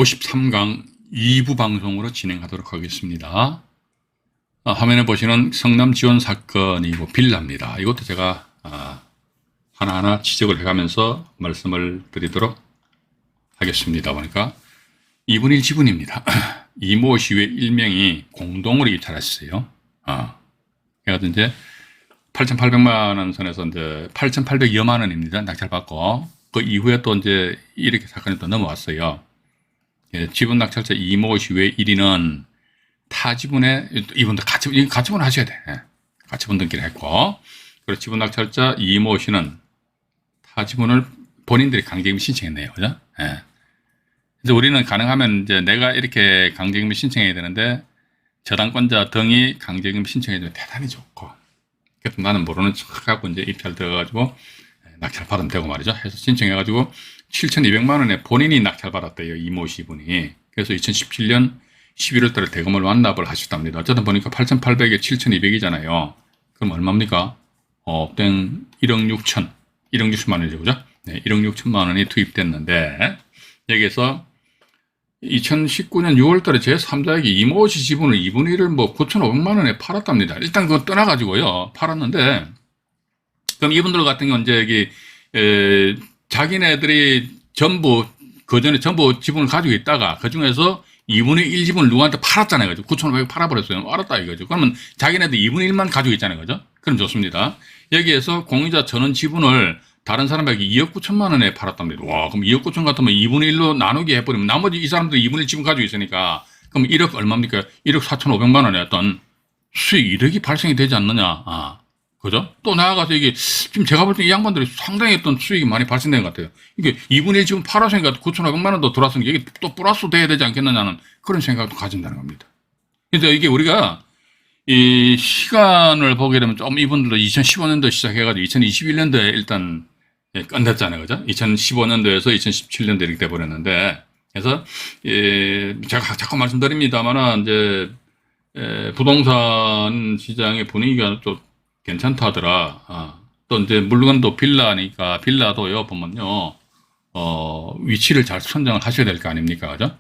53강 2부 방송으로 진행하도록 하겠습니다. 화면에 보시는 성남 지원 사건이고 빌라입니다. 이것도 제가 하나하나 지적을 해가면서 말씀을 드리도록 하겠습니다. 보니까 2분 1 지분입니다. 이모 씨의 일명이 공동으로 입찰했어요. 그래서 이제 8,800만 원 선에서 이제 8,800여만 원입니다. 낙찰받고 그 이후에 또 이제 이렇게 사건이 또 넘어왔어요. 지분 낙찰자 이모 씨의 1위는 타지분에 이분도 가치분 하셔야 돼. 가치분 등기를 했고, 그리고 지분 낙찰자 이모 씨는 타지분을 본인들이 강제임의 신청했네요. 그죠? 그래서 우리는 가능하면 이제 내가 이렇게 강제임의 신청해야 되는데 저당권자 등이 강제임의 신청해주면 대단히 좋고, 그래서 나는 모르는 척 하고 이제 입찰 들어가지고 낙찰 받으면 되고 말이죠. 해서 신청해가지고 7,200만 원에 본인이 낙찰 받았대요. 이모 씨 분이. 그래서 2017년 11월 달에 대금을 완납을 하셨답니다. 어쨌든 보니까 8,800에 7,200이잖아요. 그럼 얼마입니까? 땡 1억 6천, 1억 6천만 원이죠. 그죠? 네, 1억 6천만 원이 투입됐는데, 여기에서 2019년 6월 달에 제3자에게 이모 씨 지분을 2분의 1을 뭐 9,500만 원에 팔았답니다. 일단 그거 떠나가지고요. 팔았는데, 그럼 이분들 같은 경우는 이제 여기, 자기네들이 전부, 그 전에 전부 지분을 가지고 있다가 그 중에서 2분의 1 지분을 누구한테 팔았잖아요. 그죠? 9,500 팔아버렸어요. 알았다 이거죠. 그러면 자기네들 2분의 1만 가지고 있잖아요. 그죠? 그럼 좋습니다. 여기에서 공유자 전원 지분을 다른 사람에게 2억 9천만 원에 팔았답니다. 와, 그럼 2억 9천 같으면 2분의 1로 나누기 해버리면 나머지 이 사람들 2분의 1 지분 가지고 있으니까 그럼 1억 얼마입니까? 1억 4,500만 원의 어떤 수익 이득이 발생이 되지 않느냐. 그죠? 또 나아가서 이게, 지금 제가 볼 때 이 양반들이 상당히 어떤 수익이 많이 발생된 것 같아요. 이게 2분의 1 지금 팔았으니까 9,500만 원도 들어왔으니까 이게 또 플러스 돼야 되지 않겠느냐는 그런 생각도 가진다는 겁니다. 그래서 이게 우리가 이 시간을 보게 되면 좀 이분들도 2015년도 시작해가지고 2021년도에 일단 끝냈잖아요. 그죠? 2015년도에서 2017년도 이렇게 돼버렸는데, 그래서, 제가 자꾸 말씀드립니다만은 이제, 부동산 시장의 분위기가 좀 괜찮다 하더라. 또 이제 물건도 빌라니까 빌라도요 보면요 위치를 잘 선정을 하셔야 될 거 아닙니까? 그죠?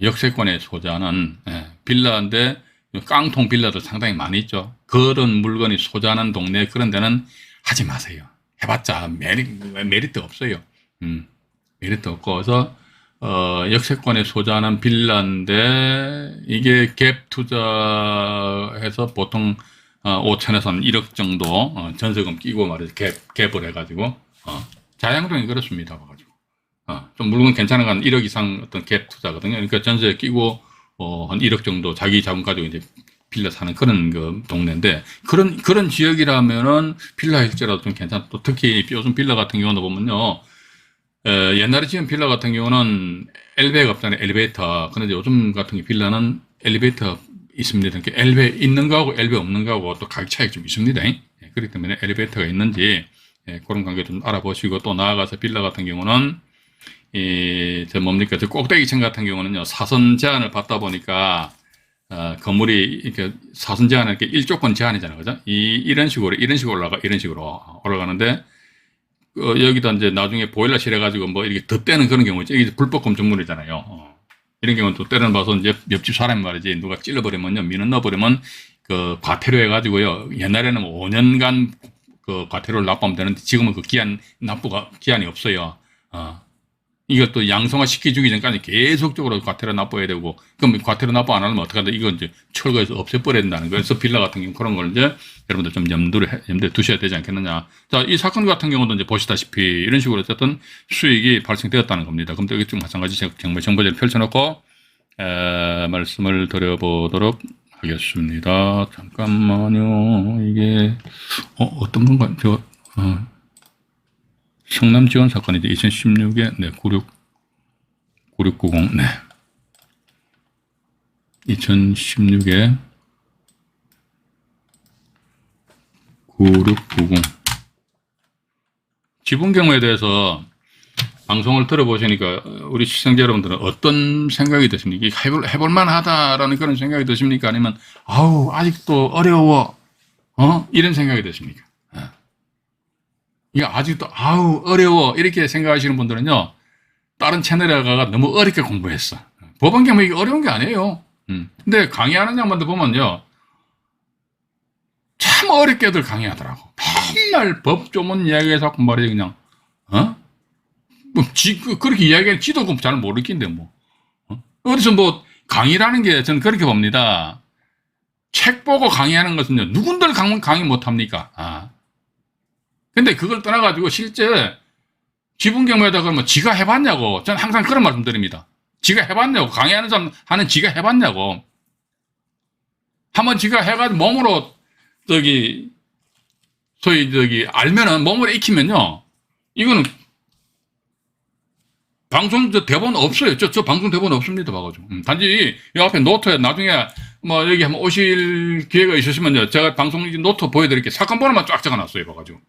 역세권에 소재하는 빌라인데 깡통 빌라도 상당히 많이 있죠. 그런 물건이 소재하는 동네 그런 데는 하지 마세요. 해봤자 메리트 없어요. 메리트 없고, 그래서 역세권에 소재하는 빌라인데 이게 갭 투자해서 보통 5천에서 1억 정도 전세금 끼고 말이죠. 갭을 해가지고 자양동이 그렇습니다. 봐가지고 좀 물건 괜찮은 건 1억 이상 어떤 갭 투자거든요. 그러니까 전세 끼고 한 1억 정도 자기 자금 가지고 이제 빌라 사는 그런 그 동네인데, 그런 지역이라면은 빌라 일제라도 좀 괜찮아. 또 특히 요즘 빌라 같은 경우는 보면요, 옛날에 지은 빌라 같은 경우는 엘리베이터가 없잖아요. 엘리베이터. 그런데 요즘 같은 빌라는 엘리베이터 있습니다. 그러니까 엘리베이터 있는 거하고 엘리베이터 없는 거하고 또 가격 차이가 좀 있습니다. 그렇기 때문에 엘리베이터가 있는지 그런 관계 좀 알아보시고, 또 나아가서 빌라 같은 경우는 저 꼭대기층 같은 경우는요, 사선 제한을 받다 보니까 건물이 이렇게 사선 제한은 이렇게 일조권 제한이잖아요. 그죠? 이런 식으로 이런 식으로 올라가는데, 여기다 이제 나중에 보일러실 해가지고 뭐 이렇게 덧대는 그런 경우죠. 이게 불법 건축물이잖아요. 이런 경우는 또 때려는 봐서 이제 옆집 사람이 말이지, 누가 찔러버리면요, 민원 넣어버리면 그 과태료 해가지고요, 옛날에는 5년간 그 과태료를 납부하면 되는데 지금은 그 기한이 없어요. 이걸 또 양성화 시켜주기 전까지 계속적으로 과태료 납부해야 되고, 그럼 과태료 납부 안 하면 어떡하다? 이건 이제 철거해서 없애버려야 된다는 거예요. 그래서 빌라 같은 경우 그런 걸 이제 여러분들 좀 염두에 두셔야 되지 않겠느냐. 자, 이 사건 같은 경우도 이제 보시다시피 이런 식으로 어쨌든 수익이 발생되었다는 겁니다. 그럼 또 이게 좀 마찬가지 정말 정보지를 펼쳐놓고, 말씀을 드려보도록 하겠습니다. 잠깐만요. 이게, 어떤 건가? 성남 지원 사건이죠. 2016에, 9690, 2016에 9690. 지분 경우에 대해서 방송을 들어보시니까 우리 시청자 여러분들은 어떤 생각이 드십니까? 이게 해볼만 하다라는 그런 생각이 드십니까? 아니면, 아직도 어려워. 이런 생각이 드십니까? 이게 아직도 어려워 이렇게 생각하시는 분들은요, 다른 채널에 가가 너무 어렵게 공부했어. 법원 경매 이게 어려운 게 아니에요. 근데 강의하는 양반들 보면요. 참 어렵게들 강의하더라고. 맨날 법 조문 이야기해서 자꾸 말이야, 그냥. 그렇게 이야기하는 지도 잘 모르겠는데, 뭐. 어디서 뭐, 강의라는 게 저는 그렇게 봅니다. 책 보고 강의하는 것은요, 누군들 강의 못합니까? 근데 그걸 떠나가지고 실제 지분경매에다 그러면 지가 해봤냐고. 저는 항상 그런 말씀 드립니다. 지가 해봤냐고. 강의하는 사람 하는 지가 해봤냐고. 한번 지가 해가지고 몸으로, 알면은, 몸으로 익히면요, 이거는, 방송 대본 없어요. 저 방송 대본 없습니다. 봐가지고. 단지, 이 앞에 노트에 나중에, 뭐, 여기 한번 오실 기회가 있으시면요, 제가 방송 노트 보여드릴게요. 사건 번호만 쫙 적어놨어요. 봐가지고.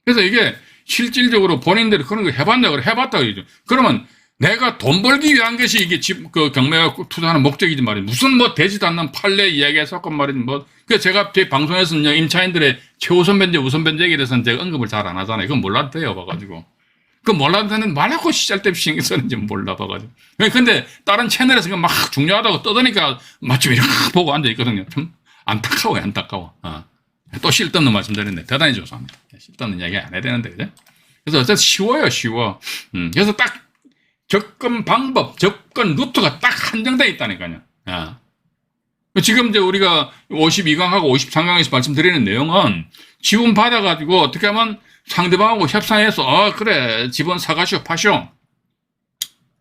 그래서 이게, 실질적으로 본인들이 그런 거 해봤냐고, 해봤다고 얘기죠. 그러면, 내가 돈 벌기 위한 것이 이게 경매에 투자하는 목적이지 말이야. 무슨 뭐 되지도 않는 판례 이야기해서 말이지 뭐. 그 제가 제 방송에서는요, 임차인들의 최우선 변제, 우선 변제에 대해서는 제가 언급을 잘 안 하잖아요. 그건 몰라도 돼요, 봐가지고. 그 몰라도 되는 말하고 시잘데없이 신경 쓰는지 몰라, 봐가지고. 근데 다른 채널에서 막 중요하다고 떠드니까 마침 이렇게 보고 앉아있거든요. 좀 안타까워요, 안타까워. 또 실없는 말씀 드렸네. 대단히 죄송합니다. 실없는 이야기 안 해야 되는데, 그죠? 그래서 어쨌든 쉬워요, 쉬워. 그래서 딱 접근 방법, 접근 루트가 딱 한정되어 있다니까요. 지금 이제 우리가 52강하고 53강에서 말씀드리는 내용은 지분 받아가지고 어떻게 하면 상대방하고 협상해서, 그래, 지분 사가시오, 파시오.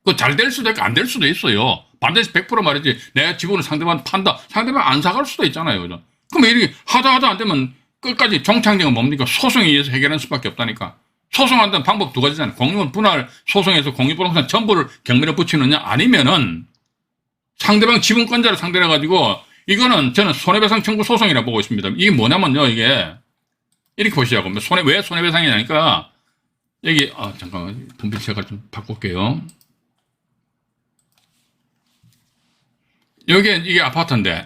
그 잘 될 수도 있고 안 될 수도 있어요. 반드시 100% 말이지. 내가 지분을 상대방 판다. 상대방 안 사갈 수도 있잖아요. 그죠? 그럼 이렇게 하다 안 되면 끝까지 정착력은 뭡니까? 소송에 의해서 해결할 수밖에 없다니까. 소송한다는 방법 두 가지잖아요. 공유분 분할 소송에서 공유부동산 전부를 경매에 붙이느냐, 아니면은 상대방 지분권자를 상대로 해가지고, 이거는 저는 손해배상 청구 소송이라고 보고 있습니다. 이게 뭐냐면요, 이게. 이렇게 보시자고. 왜 손해배상이냐니까, 여기, 잠깐만, 분필 제가 좀 바꿀게요. 이게 아파트인데,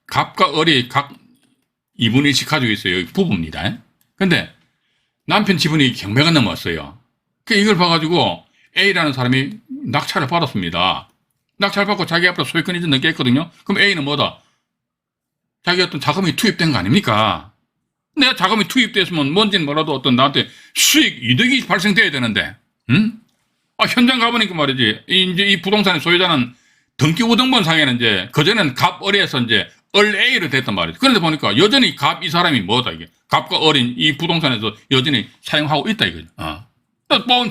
갑과 을이 각 2분의 1씩 가지고 있어요. 여기 부부입니다. 근데, 남편 지분이 경매가 넘었어요. 이걸 봐가지고 A라는 사람이 낙찰을 받았습니다. 낙찰 받고 자기 앞으로 소유권이 좀 넘게 했거든요. 그럼 A는 뭐다? 자기 어떤 자금이 투입된 거 아닙니까? 내가 자금이 투입됐으면 뭔지는 몰라도 어떤 나한테 수익, 이득이 발생돼야 되는데, 현장 가보니까 말이지. 이제 이 부동산의 소유자는 등기부등본 상에는 이제, 그전에는 갑을에서 이제 을 A로 됐단 말이죠. 그런데 보니까 여전히 갑 이 사람이 뭐다, 이게. 갑과 을인 이 부동산에서 여전히 사용하고 있다, 이거죠.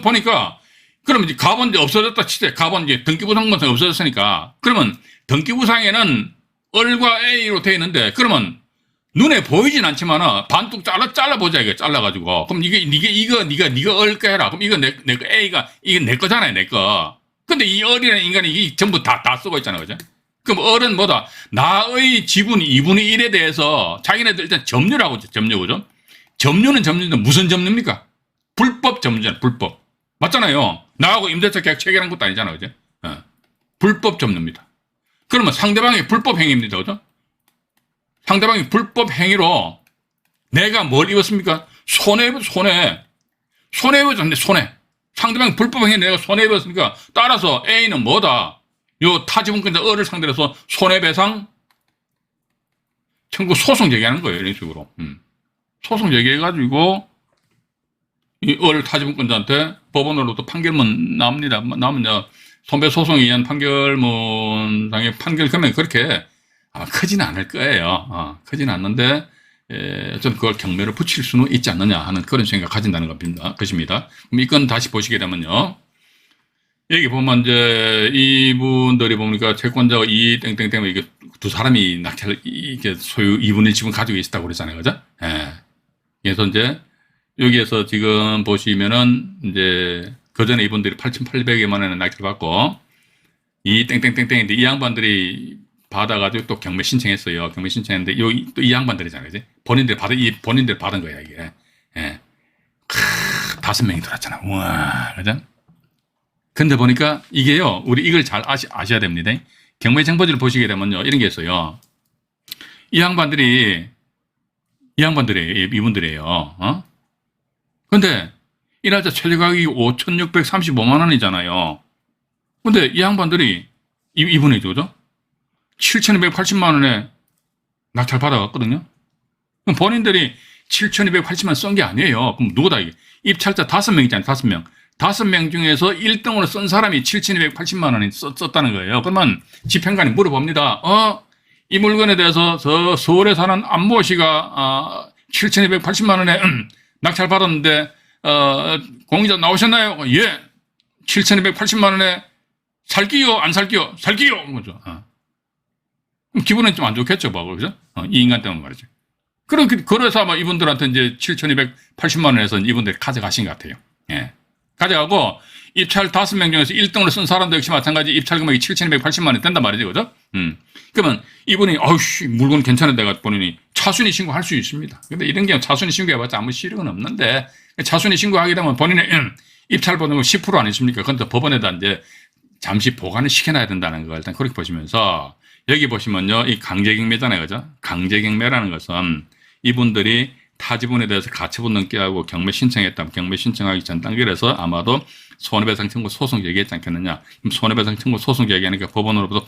보니까, 그러면 이제 갑은 이제 없어졌다 치대. 갑은 이제 등기부등본상이 없어졌으니까. 그러면 등기부상에는 을과 A로 돼 있는데, 그러면 눈에 보이진 않지만, 반뚝 잘라보자, 이게 잘라가지고. 그럼 네가 을 거 해라. 그럼 이거 내 거, A가, 이게 내 거잖아요, 내 거. 근데 이 을이라는 인간이 이게 전부 다 쓰고 있잖아요, 그죠? 그럼 을은 뭐다? 나의 지분 2분의 1에 대해서 자기네들 일단 점유라고 하죠. 점유, 그죠? 점유는 점유인데 무슨 점유입니까? 불법 점유잖아요. 불법. 맞잖아요. 나하고 임대차 계약 체결한 것도 아니잖아요. 그죠? 불법 점유입니다. 그러면 상대방이 불법 행위입니다. 그죠? 상대방이 불법 행위로 내가 뭘 입었습니까? 손해. 상대방이 불법 행위 내가 손해 입었으니까 따라서 A는 뭐다? 요 타지분권자 을을 상대로 해서 손해배상 청구 소송 제기하는 거예요. 이런 식으로. 소송 제기해가지고 이 을 타지분권자한테 법원으로부터 판결문 나옵니다. 나오면 손배소송에 의한 판결문상의 판결 금액이 그렇게 크지는 않을 거예요. 크지는 않는데 저는 그걸 경매로 붙일 수는 있지 않느냐 하는 그런 생각 가진다는 것입니다. 그럼 이 건 다시 보시게 되면요. 여기 보면 이제 이분들이 보니까 채권자가 이 땡땡땡 이게 두 사람이 낙찰 이게 소유 2분의 1 지분 가지고 있었다고 그랬잖아요. 그죠? 그래서 이제 여기에서 지금 보시면은 이제 그전에 이분들이 8,800여만 원에 낙찰 받고 이 땡땡땡땡인데 이 양반들이 받아가지고 또 경매 신청했어요. 경매 신청했는데 여기 또 이 양반들이잖아요. 그지? 본인들 받은 거야, 이게. 5명이 들어왔잖아. 우와, 그죠? 근데 보니까 이게요, 우리 이걸 잘 아셔야 됩니다. 경매 정보지를 보시게 되면요, 이런 게 있어요. 이분들이에요. 근데, 이날짜 최저 가격이 5,635만 원이잖아요. 근데 이 양반들이, 이분이죠, 그죠? 7,280만 원에 낙찰 받아갔거든요. 그럼 본인들이 7,280만 원 쓴 게 아니에요. 그럼 누구다, 이게? 입찰자 5명 있잖아요, 5명. 5명 중에서 1등으로 쓴 사람이 7,280만 원이 썼다는 거예요. 그러면 집행관이 물어봅니다. 이 물건에 대해서 저 서울에 사는 안모 씨가 7,280만 원에 낙찰 받았는데 공인자 나오셨나요? 예. 7,280만 원에 살기요? 안 살기요? 살기요! 그죠? 그럼 기분은 좀 안 좋겠죠, 뭐, 그죠? 이 인간 때문에 말이죠. 그래서 아마 이분들한테 이제 7,280만 원에서 이분들이 가져가신 것 같아요. 예. 가져가고, 입찰 5명 중에서 1등으로 쓴 사람도 역시 마찬가지 입찰 금액이 7,280만 원이 된단 말이죠, 그죠? 그러면 이분이, 아우씨, 물건 괜찮은데 내가 본인이 차순위 신고할 수 있습니다. 근데 이런 경우 차순위 신고해봤자 아무 실효는 없는데, 차순위 신고하게 되면 본인의 입찰 보는 거 10% 아니십니까? 그런데 법원에다 이제 잠시 보관을 시켜놔야 된다는 거 일단 그렇게 보시면서, 여기 보시면요, 이 강제경매잖아요, 그죠? 강제경매라는 것은 이분들이 타 지분에 대해서 가처분 넘게 하고 경매 신청했다면 경매 신청하기 전 단계에서 아마도 손해배상 청구 소송 제기했지 않겠느냐. 손해배상 청구 소송 제기하니까 법원으로부터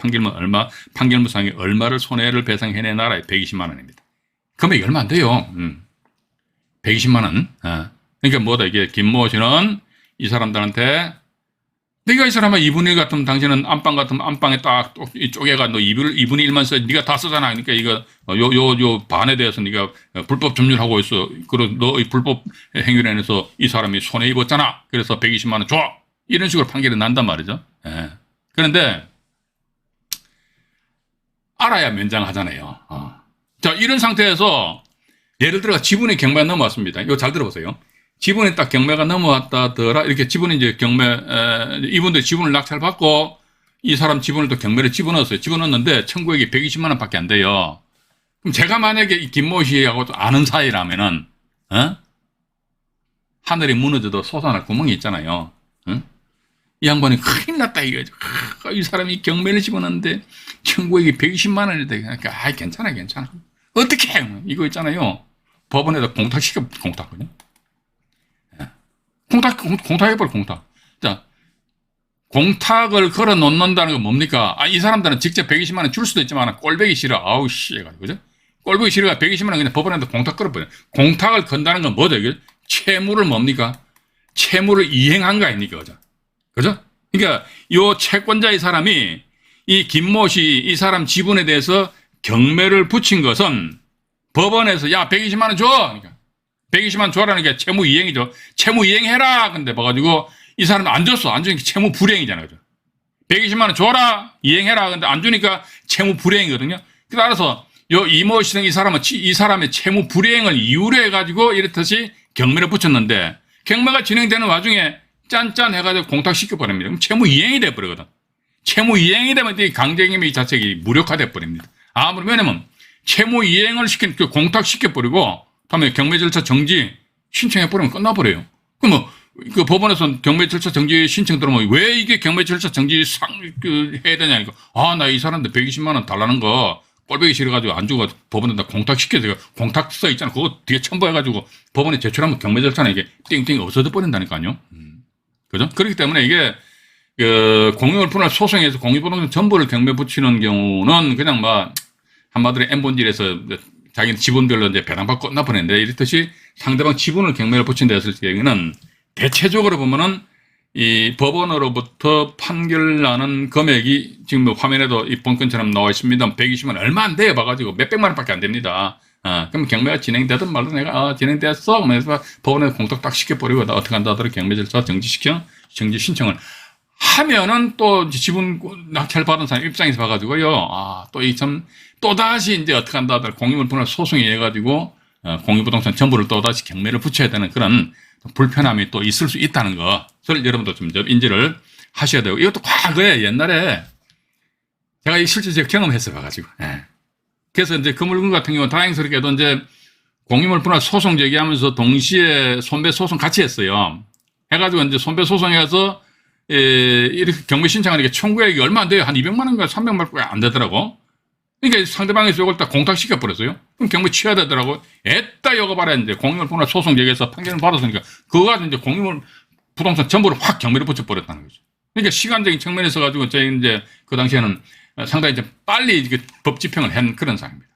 판결문상에 얼마를 손해를 배상해내놔라. 120만 원입니다. 금액이 얼마 안 돼요. 120만 원. 그러니까 뭐다, 이게 김모 씨는 이 사람들한테 네가 이 사람아 2분의 1 같으면 당신은 안방 같으면 안방에 딱 쪼개가 너 2분의 1만 써. 네가 다 쓰잖아. 그러니까 이거 요 반에 대해서 네가 불법 점유하고 있어. 그리고 너의 불법 행위로 인해서 이 사람이 손해 입었잖아. 그래서 120만 원 줘. 이런 식으로 판결이 난단 말이죠. 예. 그런데 알아야 면장하잖아요. 자, 이런 상태에서 예를 들어 지분의 경매가 넘어왔습니다. 이거 잘 들어보세요. 지분에 딱 경매가 넘어왔다더라. 이렇게 지분이 이제 이분들 지분을 낙찰받고 이 사람 지분을 또 경매를 집어넣었어요. 집어넣었는데 청구액이 120만 원 밖에 안 돼요. 그럼 제가 만약에 이 김모 씨하고 아는 사이라면은, 하늘이 무너져도 솟아날 구멍이 있잖아요. 이 양반이 큰일 났다 이거죠. 이 사람이 경매를 집어넣었는데 청구액이 120만 원이 돼. 그러니까, 괜찮아. 어떻게 해? 이거 있잖아요. 법원에다 공탁거든요. 공탁해버려, 공탁. 자, 공탁을 걸어 놓는다는 건 뭡니까? 이 사람들은 직접 120만 원 줄 수도 있지만, 꼴보기 싫어. 아우, 씨. 그죠? 꼴보기 싫어가 120만 원 그냥 법원에다 공탁 걸어버려. 공탁을 건다는 건 뭐죠? 이게 채무를 뭡니까? 채무를 이행한 거 아닙니까? 그죠? 그러니까, 요 채권자의 사람이 이 김모 씨, 이 사람 지분에 대해서 경매를 붙인 것은 법원에서, 야, 120만 원 줘! 그러니까. 120만 원 줘라는 게 채무 이행이죠. 채무 이행해라. 근데 봐가지고 이 사람은 안 줬어. 안 주니까 채무 불이행이잖아요. 120만 원 줘라. 이행해라. 근데 안 주니까 채무 불이행이거든요. 따라서 이모 씨 등 이 사람의 채무 불이행을 이유로 해가지고 이렇듯이 경매를 붙였는데 경매가 진행되는 와중에 짠짠 해가지고 공탁시켜버립니다. 그럼 채무 이행이 돼버리거든. 채무 이행이 되면 이 강제경매 자체가 무력화돼 버립니다. 왜냐면 채무 이행을 공탁시켜버리고 다음에 경매 절차 정지 신청해버리면 끝나버려요. 그럼 그 법원에서 경매 절차 정지 신청 들어오면 왜 이게 경매 절차 정지 해야 되냐니까. 나 이 사람들 120만 원 달라는 거 꼴보기 싫어가지고 안 주고 법원에다 공탁시켜서 공탁서 있잖아. 그거 뒤에 첨부해가지고 법원에 제출하면 경매 절차는 이게 띵띵 없어져 버린다니까요. 그죠? 그렇기 때문에 이게 공유물 분할 소송에서 공유부동산 전부를 경매 붙이는 경우는 그냥 한마디로 N본질에서 자기는 지분별로 이제 배당받고 끝나버리는데 이렇듯이 상대방 지분을 경매를 붙인 데 했을 경우에는 대체적으로 보면은 이 법원으로부터 판결 나는 금액이 지금 화면에도 이 본건처럼 나와 있습니다. 120만 원 얼마 안 돼요. 봐가지고 몇백만 원밖에 안 됩니다. 그럼 경매가 진행되든 말든 내가 진행됐어. 그래서 법원에 공탁 딱 시켜버리고 나 어떻게 한다 하더라도 경매 절차 정지 신청을 하면은 또 지분 낙찰 받은 사람 입장에서 봐가지고요. 또다시 이제 어떻게 한다 하더라도 공유물 분할 소송이 해가지고 공유부동산 전부를 또다시 경매를 붙여야 되는 그런 불편함이 또 있을 수 있다는 것을 여러분도 좀 인지를 하셔야 되고, 이것도 과거에 옛날에 제가 실질적으로 경험해서 봐가지고, 그래서 이제 그 물건 같은 경우는 다행스럽게도 이제 공유물 분할 소송 제기하면서 동시에 손배 소송 같이 했어요. 해가지고 이제 손배 소송해서 이렇게 경매 신청하니까 청구액이 얼마 안 돼요. 한 200만 원인가 300만 원밖에 안 되더라고. 그러니까 상대방에서 이걸 딱 공탁시켜버렸어요. 그럼 경매 치워야 되더라고. 애따 요거 봐라. 이제 공유물 분할 소송 제기해서 판결을 받았으니까 그거 가지고 이제 공유물 부동산 전부를 확 경매를 붙여버렸다는 거죠. 그러니까 시간적인 측면에서 가지고 저희 이제 그 당시에는 상당히 좀 빨리 법 집행을 한 그런 상황입니다.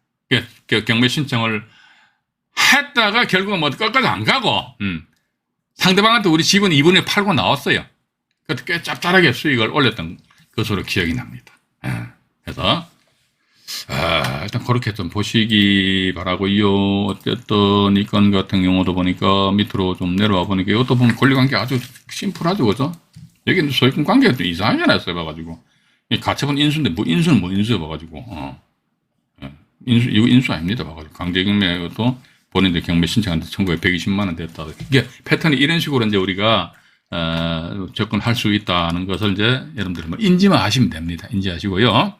그 경매 신청을 했다가 결국은 뭐 끝까지 안 가고, 상대방한테 우리 집은 2분의 팔고 나왔어요. 그때 꽤 짭짤하게 수익을 올렸던 것으로 기억이 납니다. 그래서, 일단 그렇게 좀 보시기 바라고요. 어쨌든 이 건 같은 경우도 보니까 밑으로 좀 내려와 보니까 이것도 보면 권리관계 아주 심플하죠, 그죠? 여기는 소유권 관계가 좀 이상하게 써봐가지고. 가처분 인수인데, 인수는 인수 해봐가지고, 이거 인수 아닙니다. 봐가지고. 강제경매도 본인들 경매 신청한테 청구에 120만원 됐다. 이게 패턴이 이런 식으로 이제 우리가, 접근할 수 있다는 것을 이제 여러분들이 뭐 인지만 하시면 됩니다. 인지하시고요.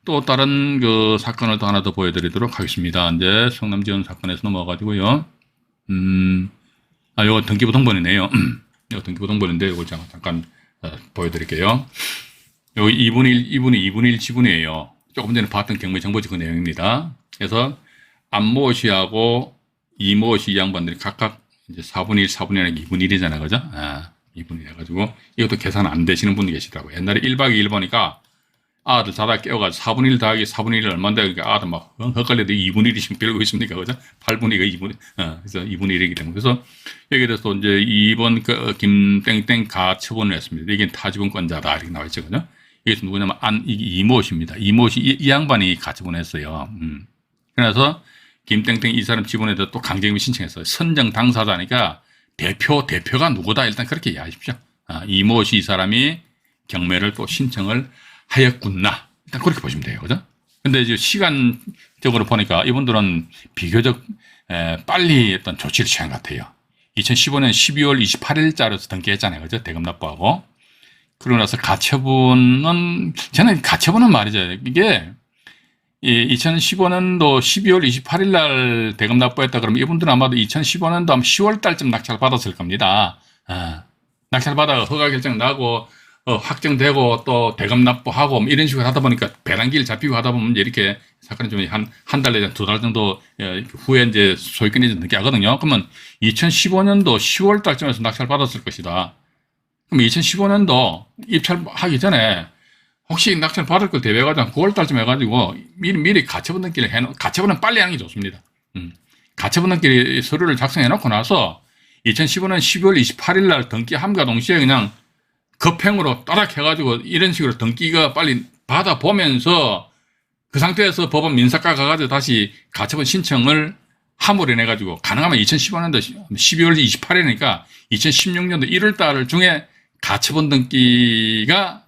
또 다른 그 사건을 또 하나 더 보여드리도록 하겠습니다. 이제 성남지원 사건에서 넘어가가지고요. 요거 등기부등본이네요. 이거 등기부등본인데 이거 잠깐 보여드릴게요. 여기 2분의 1 지분이에요. 조금 전에 봤던 경매정보지 그 내용입니다. 그래서 안모 씨하고 이모 씨 양반들이 각각 이제 4분의 1, 4분의 1, 2분의 1이잖아요. 그죠? 2분의 1 해가지고 이것도 계산 안 되시는 분이 계시더라고요. 옛날에 1박 2일 보니까 아들 자다 깨워가지고 4분의 1 더하기 4분의 1을 얼마인데 그러니까 아들 막 헛갈려도 2분의 1이씩 빌고 있습니까? 그죠? 8분의 1가 2분의, 그래서 2분의 1이기 때문에. 그래서 여기에 대해서 이제 2번 김땡땡 가처분을 했습니다. 이게 타지분권자다. 이렇게 나와있죠. 그죠? 이게 누구냐면 이게 이모 씨입니다. 이모 씨, 이 양반이 가처분했어요. 그래서 김땡땡 이 사람 지분에 대해서 또 강제경매 신청했어요. 선정 당사자니까 대표가 누구다. 일단 그렇게 이해하십시오. 이모 씨 이 사람이 경매를 또 신청을 하였구나. 일단 그렇게 보시면 돼요. 그죠? 근데 이제 시간적으로 보니까 이분들은 비교적 빨리 어떤 조치를 취한 것 같아요. 2015년 12월 28일자로서 등기했잖아요. 그죠? 대금 납부하고. 그러고 나서 저는 가처분은 말이죠. 이게 2015년도 12월 28일 날 대금 납부했다 그러면 이분들은 아마도 2015년도 아마 10월 달쯤 낙찰 받았을 겁니다. 낙찰 받아 허가 결정 나고 확정되고 또 대금 납부하고 뭐 이런 식으로 하다 보니까 배당기일 잡히고 하다 보면 이렇게 사건이 좀 한 달 내지 2달 정도 후에 이제 소유권이 좀 늦게 하거든요. 그러면 2015년도 10월 달쯤에서 낙찰 받았을 것이다. 그럼 2015년도 입찰하기 전에 혹시 낙찰 받을 걸 대비해가지고 9월 달쯤 해가지고 미리 가처분 등기를 가처분은 빨리 하는 게 좋습니다. 가처분 등기 서류를 작성해 놓고 나서 2015년 12월 28일 날 등기함과 동시에 그냥 급행으로 따닥 해가지고 이런 식으로 등기가 빨리 받아보면서 그 상태에서 법원 민사과 가가지고 다시 가처분 신청을 함으로 인해가지고 가능하면 2015년도 12월 28일이니까 2016년도 1월 달 중에 가처분 등기가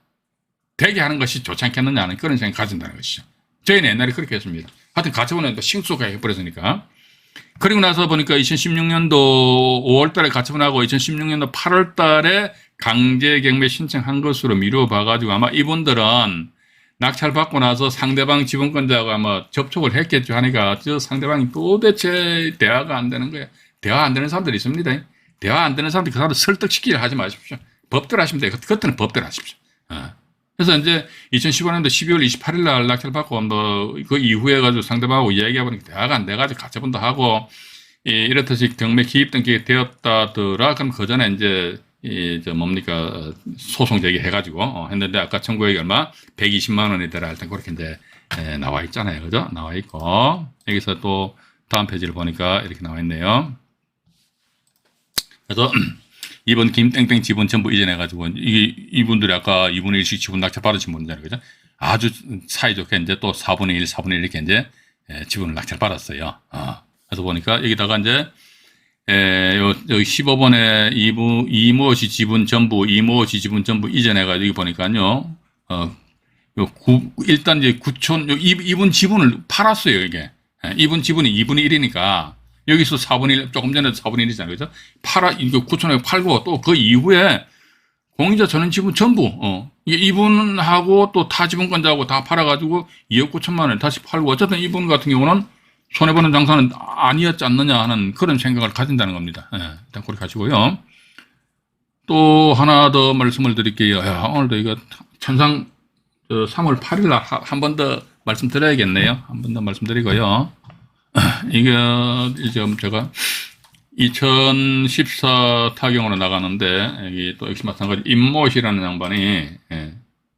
되게 하는 것이 좋지 않겠느냐는 그런 생각을 가진다는 것이죠. 저희는 옛날에 그렇게 했습니다. 하여튼 가처분은 또 싱수가 해버렸으니까. 그리고 나서 보니까 2016년도 5월 달에 가처분하고 2016년도 8월 달에 강제경매 신청한 것으로 미뤄봐가지고 아마 이분들은 낙찰 받고 나서 상대방 지분권자하고 아마 접촉을 했겠죠. 하니까 저 상대방이 도대체 대화가 안 되는 거예요. 대화 안 되는 사람들이 있습니다. 대화 안 되는 사람들 그 사람들 설득시키려 하지 마십시오. 법대로 하시면 돼요. 그때는 법대로 하십시오. 그래서 이제 2015년도 12월 28일 날 낙찰 받고 그 이후에 가지고 상대방하고 이야기해보니까 대화가 안 돼가지고 가처분도 하고 이렇듯이 경매 기입 등기 되었다더라. 그럼 그 전에 이제 소송 제기해가지고 했는데 아까 청구액이 얼마? 120만 원이더라. 일단 그렇게 이제 나와 있잖아요. 그죠? 나와 있고 여기서 또 다음 페이지를 보니까 이렇게 나와 있네요. 그래서 이번 김땡땡 지분 전부 이전해가지고 이분들이 아까 2분의 1씩 지분 낙찰 받으신 분들이잖아요. 그죠? 아주 사이좋게 이제 또 4분의 1, 4분의 1 이렇게 이제 지분을 낙찰 받았어요. 그래서 보니까 여기다가 이제 여기 15번에 이무엇이 지분 전부 이전해가지고 여기 보니까요. 일단 이제 9천, 이분 지분을 팔았어요, 이게. 이분 지분이 2분의 1이니까. 여기서 4분의 1, 조금 전에 4분의 1이잖아요. 그죠? 이거 9천에 팔고 또 그 이후에 공유자 전원 지분 전부, 이분하고 또 타 지분권자하고 다 팔아가지고 2억 9천만 원을 다시 팔고 어쨌든 이분 같은 경우는 손해보는 장사는 아니었지 않느냐 하는 그런 생각을 가진다는 겁니다. 일단 그렇게 하시고요. 또 하나 더 말씀을 드릴게요. 오늘도 이거 천상 3월 8일 날 한 번 더 말씀드려야겠네요. 한 번 더 말씀드리고요. 이게 지금 제가 2014 타경으로 나가는데, 여기 또 역시 마찬가지, 임모시라는 양반이, 예,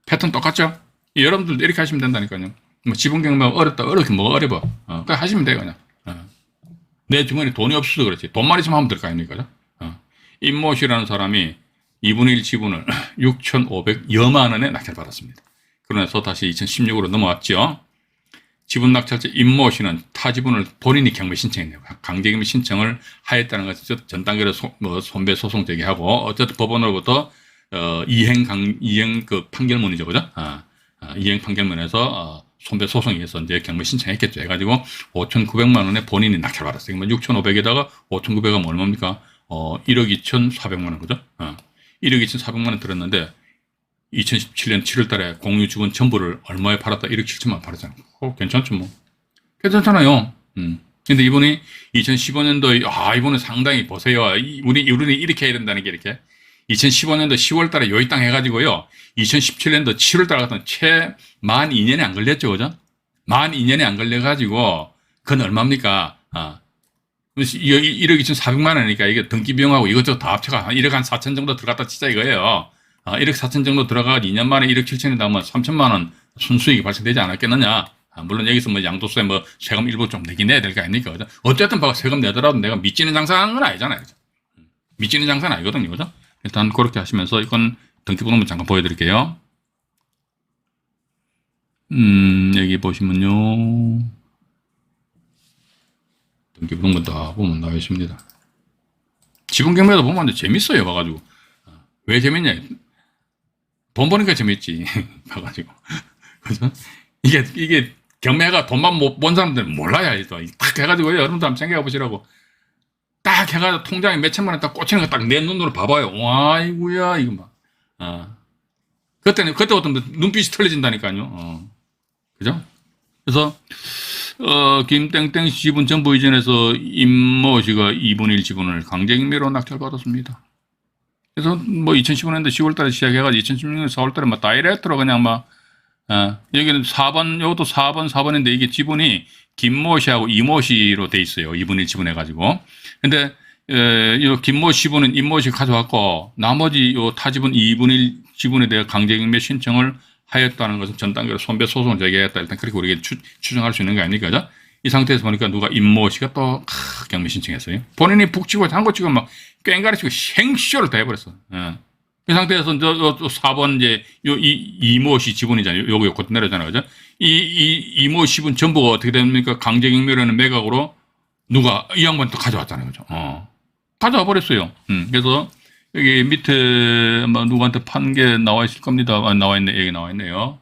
패턴 똑같죠? 여러분들도 이렇게 하시면 된다니까요. 뭐 지분 경매가 어렵다, 어렵게 뭐가 어려워. 그냥 하시면 돼요, 그냥. 내 주머니에 돈이 없어서 그렇지. 돈만 있으면 하면 될 거 아닙니까? 임모시라는 사람이 2분의 1 지분을 6,500여만 원에 낙찰받았습니다. 그러면서 다시 2016으로 넘어왔죠. 지분 낙찰자 임모 씨는 타 지분을 본인이 경매 신청했네요. 강제경매 신청을 하였다는 것을 전 단계로 손배 소송 제기하고 어쨌든 법원으로부터 이행 그 판결문이죠, 그죠? 이행 판결문에서 손배 소송에 의해서 이제 경매 신청했겠죠. 해가지고 5,900만 원에 본인이 낙찰받았어요. 그러면 6,500에다가 5,900은 얼마입니까? 1억 2,400만 원, 그죠? 1억 2,400만 원 들었는데 2017년 7월 달에 공유 주분 전부를 얼마에 팔았다? 1억 7천만 원 팔았잖아요. 괜찮죠, 뭐. 괜찮잖아요. 근데 이분이 2015년도에, 이분은 상당히 보세요. 우리 이렇게 해야 된다는 게 이렇게. 2015년도 10월 달에 요이 땅 해가지고요. 2017년도 7월 달 같은 만 2년에 안 걸렸죠, 그죠? 만 2년에 안 걸려가지고, 그건 얼마입니까? 1억 2,400만 원이니까 이게 등기 비용하고 이것저것 다 합쳐가 한 1억 한 4천 정도 들어갔다 치자 이거예요. 1억 4천 정도 들어가 2년 만에 1억 7천이 나오면 3천만 원 순수익이 발생되지 않았겠느냐. 물론 여기서 뭐 양도세 뭐 세금 일부 좀 내긴 내야 될 거 아닙니까? 그죠? 어쨌든 세금 내더라도 내가 미치는 장사하는 건 아니잖아요. 그죠? 미치는 장사는 아니거든요. 그죠? 일단 그렇게 하시면서 이건 등기부등본 잠깐 보여드릴게요. 여기 보시면요. 등기부등본 다 보면 나와 있습니다. 지분경매도 보면 재밌어요. 봐가지고. 왜 재밌냐? 돈 버니까 재밌지. 봐가지고. 그죠? 이게 경매가 돈만 못 본 사람들은 몰라요. 딱 해가지고 여러분도 한번 생각해 보시라고. 딱 해가지고 통장에 몇 천만 원 딱 꽂히는 거 딱 내 눈으로 봐봐요. 와이구야, 이거 막. 그때부터 눈빛이 틀려진다니까요. 그죠? 그래서, 김땡땡 씨 지분 전부 이전해서 임모 씨가 2분의 1 지분을 강제경매로 낙찰받았습니다. 그래서 뭐 2015년도 10월 달에 시작해가지고 2016년 4월 달에 뭐 다이렉트로 그냥 여기는 4번, 이것도 4번인데 이게 지분이 김모 씨하고 이모 씨로 돼 있어요. 2분의 1 지분 해가지고. 근데, 이 김모 씨분은 임모 씨 가져왔고, 나머지 요 타지분 2분의 1 지분에 대해 강제경매 신청을 하였다는 것은 전 단계로 손배 소송을 제기했다. 일단 그렇게 우리가 추정할 수 있는 거 아닙니까? 그죠? 이 상태에서 보니까 누가 임모 씨가 또 경매 신청했어요. 본인이 북치고 장구치고 막 꽹가리치고 생쇼를 다 해버렸어. 이 상태에서 저 4번 이제 이모 씨 지분이잖아요. 요거 곧 내려잖아요. 그죠? 이모 씨분 전부가 어떻게 됩니까? 강제경매라는 매각으로 누가 이 양반 또 가져왔잖아요. 그죠? 가져와 버렸어요. 그래서 여기 밑에 아마 누구한테 판 게 나와 있을 겁니다. 나와 있네. 여기 나와 있네요.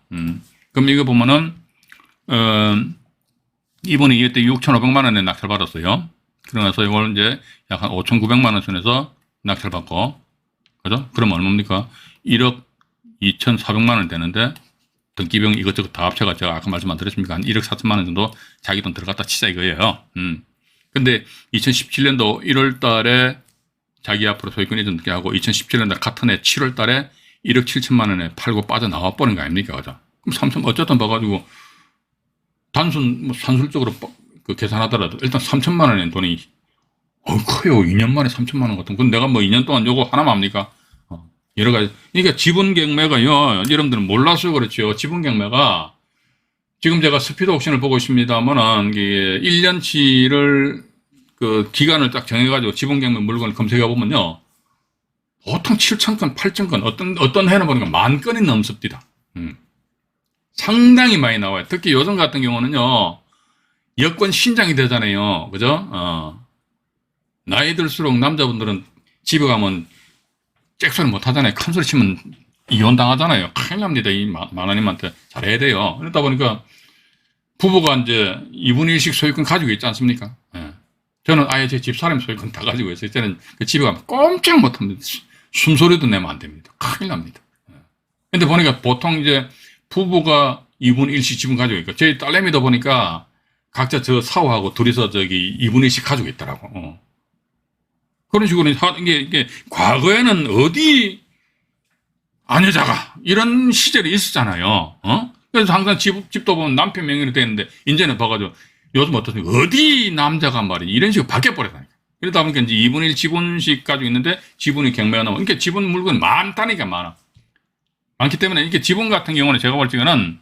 그럼 이거 보면은 이분이 이때 6,500만 원에 낙찰받았어요. 그러면서 이걸 이제 약 한 5,900만 원 선에서 낙찰받고, 그죠? 그럼 얼마입니까? 1억 2,400만 원 되는데, 등기비용 이것저것 다 합쳐가 제가 아까 말씀 안 드렸습니까? 한 1억 4천만 원 정도 자기 돈 들어갔다 치자 이거예요. 근데 2017년도 1월 달에 자기 앞으로 소유권 이전 늦게 하고 2017년도 같은 해 7월 달에 1억 7천만 원에 팔고 빠져나와 버린 거 아닙니까? 그죠? 그럼 3천, 어쨌든 봐가지고, 산술적으로 계산하더라도 일단 3천만 원의 돈이 커요. 2년 만에 3천만 원 같은. 근데 내가 뭐 2년 동안 요거 하나만 합니까? 여러 가지. 그러니까 지분 경매가요. 여러분들은 몰라서 그렇죠. 지분 경매가 지금 제가 스피드 옥션을 보고 있습니다만은 이게 1년치를 그 기간을 딱 정해가지고 지분 경매 물건을 검색해 보면요. 보통 7천 건, 8천 건, 어떤 해는 보니까 10,000건이 넘습니다. 상당히 많이 나와요. 특히 요즘 같은 경우는요. 여권 신장이 되잖아요. 그죠? 나이 들수록 남자분들은 집에 가면 잭소리 못 하잖아요. 큰 소리 치면 이혼 당하잖아요. 큰일 납니다. 이 마누님한테 잘해야 돼요. 그러다 보니까 부부가 이제 2분의 1씩 소유권 가지고 있지 않습니까? 저는 아예 제 집사람 소유권 다 가지고 있어요. 저는 그 집에 가면 꼼짝 못 합니다. 숨소리도 내면 안 됩니다. 큰일 납니다. 근데 보니까 보통 이제 부부가 2분의 1씩 지분 가지고 있고, 저희 딸내미도 보니까 각자 저 사오하고 둘이서 저기 2분의 1씩 가지고 있더라고. 그런 식으로 이게 과거에는 어디 아녀자가 이런 시절이 있었잖아요. 그래서 항상 집도 보면 남편 명의로 되는데 이제는 봐가지고 요즘 어떻습니까? 어디 남자가 말이지 이런 식으로 바뀌어버렸다니까. 이러다 보니까 이제 2분의 1 지분씩 가지고 있는데 지분이 경매가 나오고, 그러니까 지분 물건이 많다니까 많아. 많기 때문에 이게 지분 같은 경우는 제가 볼 적에는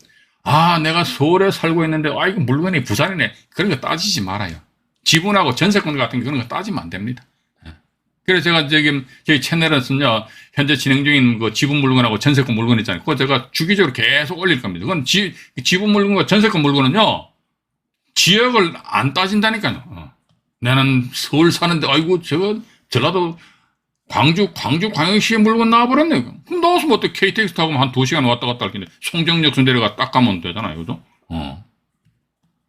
내가 서울에 살고 있는데 이거 물건이 부산이네. 그런 거 따지지 말아요. 지분하고 전세권 같은 거 그런 거 따지면 안 됩니다. 그래서 제가 지금 저희 채널에서는요, 현재 진행 중인 그 지분 물건하고 전세권 물건 있잖아요. 그거 제가 주기적으로 계속 올릴 겁니다. 그건 지분 물건과 전세권 물건은요, 지역을 안 따진다니까요. 나는 서울 사는데, 아이고, 전라도 광주광역시에 물건 나와버렸네. 그럼 나왔으면 어때? KTX 타고 한 2시간 왔다 갔다 할 텐데, 송정역순 내려가 딱 가면 되잖아요. 그죠?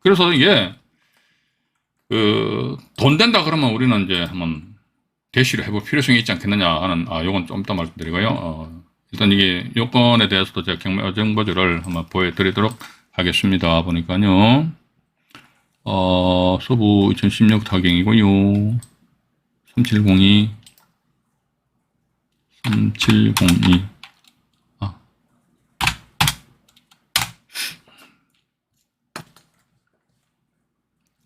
그래서 이게, 돈 된다 그러면 우리는 이제 한번 대시를 해볼 필요성이 있지 않겠느냐 하는, 요건 좀 이따 말씀드리고요. 일단 이게 요건에 대해서도 제가 경매 어정거주를 한번 보여드리도록 하겠습니다. 보니까요. 서부 2016 타경이고요. 3702.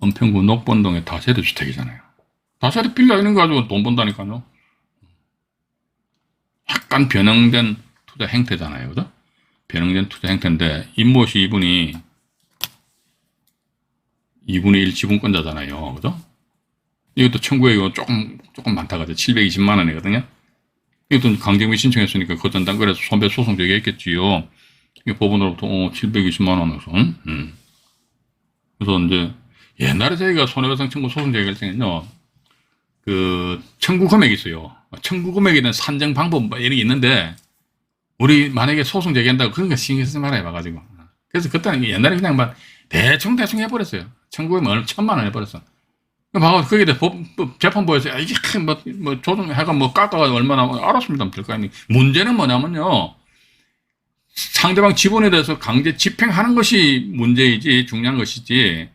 은평구 녹본동의 다세대 주택이잖아요. 다세대 빌라 이런 거 가지고 돈 번다니까요. 약간 변형된 투자 행태잖아요. 그죠? 변형된 투자 행태인데, 임모씨 이분이 2분의 1 지분권자잖아요. 그죠? 이것도 청구에 이거 조금 많다 가지고 720만 원이거든요. 이것도 강제미 신청했으니까 거전단거래에서 손배 소송 제기했겠지요. 이게 법원으로부터 720만 원에서. 그래서 이제 옛날에 저희가 손해배상 청구 소송 제기할 때는요, 청구 금액이 있어요. 청구 금액에 대한 산정 방법 이런 게 있는데, 우리 만약에 소송 제기한다고 그런 거 신경 쓰지 말아요, 봐가지고. 그래서 그때는 옛날에 그냥 막 대충 해버렸어요. 청구금액 1,000만 원 해버렸어. 봐가 거기에 대해 재판부에서 이게 뭐 조정해가 뭐 깎아가지고 얼마나 알았습니다. 될 거 아니에요. 문제는 뭐냐면요, 상대방 지분에 대해서 강제 집행하는 것이 문제이지 중요한 것이지,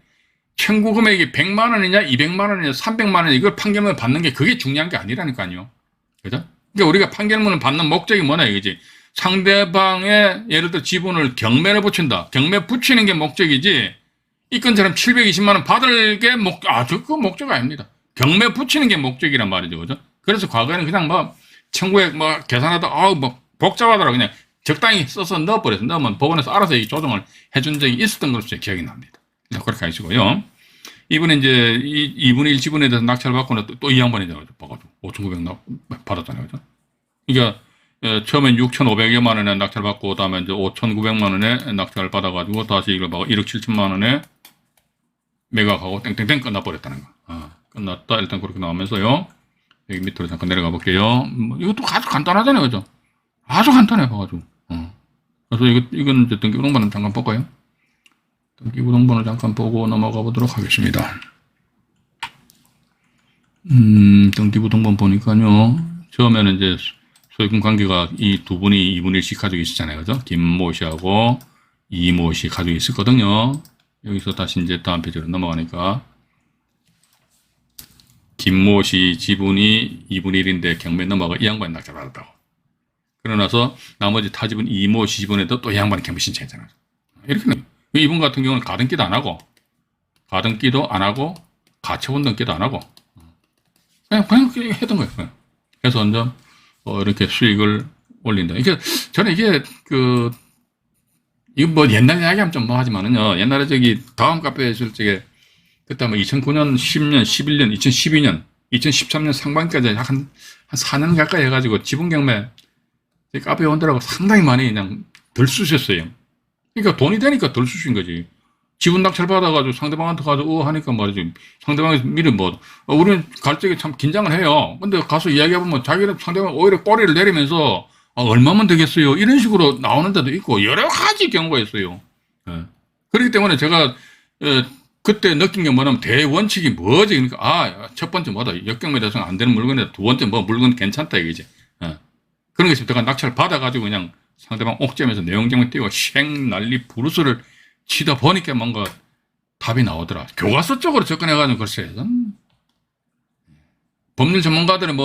청구 금액이 100만 원이냐 200만 원이냐 300만 원이냐 이걸 판결문을 받는 게 그게 중요한 게 아니라니까요. 그죠? 그러니까 우리가 판결문을 받는 목적이 뭐냐 이거지. 상대방의 예를 들어 지분을 경매를 붙인다. 경매 붙이는 게 목적이지, 이 건처럼 720만 원 받을 게 그거 목적 아닙니다. 경매 붙이는 게 목적이란 말이죠. 그죠? 그래서 과거에는 그냥 청구액 계산하다, 복잡하더라고. 그냥 적당히 써서 넣어버려서 넣으면 법원에서 알아서 이 조정을 해준 적이 있었던 것으로 기억이 납니다. 그렇게 하시고요. 이분은 이제 2분의 1 지분에 대해서 낙찰을 받고는 또 이 양반이 봐가지고 5,900 받았잖아요. 그죠? 그러니까 처음엔 6,500여만 원에 낙찰을 받고, 그 다음에 이제 5,900만 원에 낙찰을 받아가지고 다시 이걸 받고 1억 7천만 원에 매각하고 땡땡땡 끝나버렸다는 거. 끝났다. 일단 그렇게 나오면서요. 여기 밑으로 잠깐 내려가 볼게요. 이것도 아주 간단하잖아요. 그죠? 아주 간단해 봐가지고. 그래서 이건 이제 등기부등본을 잠깐 볼까요? 등기부등본을 잠깐 보고 넘어가 보도록 하겠습니다. 등기부등본 보니까요. 처음에는 이제 소유권 관계가 이 두 분이 2분의 1씩 가지고 있었잖아요. 그죠? 김모 씨하고 이모 씨 가지고 있었거든요. 여기서 다시 이제 다음 페이지로 넘어가니까, 김모 씨 지분이 2분의 1인데 경매 넘어가 이 양반이 낙찰받았다고. 그러나서 나머지 타지분 이모 씨 지분에도 또 이 양반이 경매 신청했잖아요. 이렇게 이분 같은 경우는 가등기도 안 하고, 가처분 등기도 안 하고, 그냥 했던 거예요. 그래서 이제 이렇게 수익을 올린다. 이게 저는 이게 이거 옛날 이야기하면 좀 하지만은요, 옛날에 다음 카페에 있을 적에 그때 2009년, 10년, 11년, 2012년, 2013년 상반기까지 한 4년 가까이 해가지고 지분 경매 카페 온들하고 상당히 많이 그냥 덜 쑤셨어요. 그러니까 돈이 되니까 덜 쑤신 거지. 지분 낙찰 받아가지고 상대방한테 가서 하니까 말이지. 상대방이 미리 우리는 갈 적에 참 긴장을 해요. 근데 가서 이야기해보면 자기는 상대방 오히려 꼬리를 내리면서 얼마면 되겠어요? 이런 식으로 나오는 데도 있고, 여러 가지 경우가 있어요. 그렇기 때문에 제가, 그때 느낀 게 뭐냐면, 대원칙이 뭐지? 그러니까, 첫 번째 뭐다? 역경매 대상 안 되는 물건이다. 두 번째 물건 괜찮다, 이거지. 그런 게 있으면 제가 낙찰을 받아가지고 그냥 상대방 옥점에서 내용정을 띄고 쉥 난리 부르스를 치다 보니까 뭔가 답이 나오더라. 교과서 쪽으로 접근해가지고 글쎄. 법률 전문가들은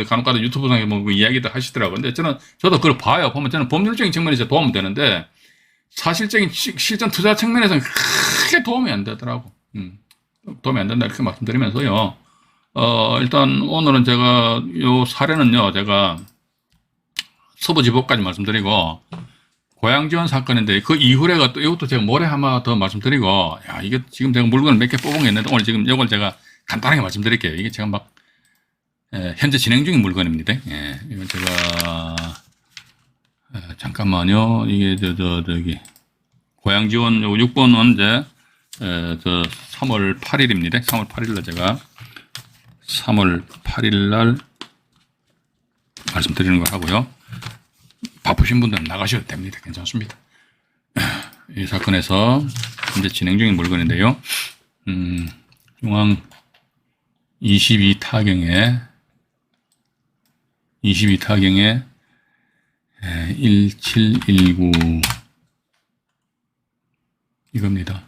간혹가다 유튜브상에 이야기도 하시더라고요. 근데 저도 그걸 봐요. 보면 저는 법률적인 측면에서 도움이 되는데, 사실적인 실전 투자 측면에서는 크게 도움이 안 되더라고. 도움이 안 된다. 이렇게 말씀드리면서요. 일단 오늘은 제가 요 사례는요, 제가 서부지법까지 말씀드리고, 고향지원 사건인데, 그 이후래가 또 이것도 제가 모레 아마 더 말씀드리고, 야, 이게 지금 제가 물건을 몇 개 뽑은 게 있는데, 오늘 지금 이걸 제가 간단하게 말씀드릴게요. 이게 제가 막, 현재 진행 중인 물건입니다. 예, 이건 제가, 잠깐만요. 이게, 저기, 고향지원 요 6번은 이제, 3월 8일입니다. 3월 8일날 제가 3월 8일날 말씀드리는 거 하고요. 바쁘신 분들은 나가셔도 됩니다. 괜찮습니다. 이 사건에서 현재 진행 중인 물건인데요. 중앙 22타경에 1719 이겁니다.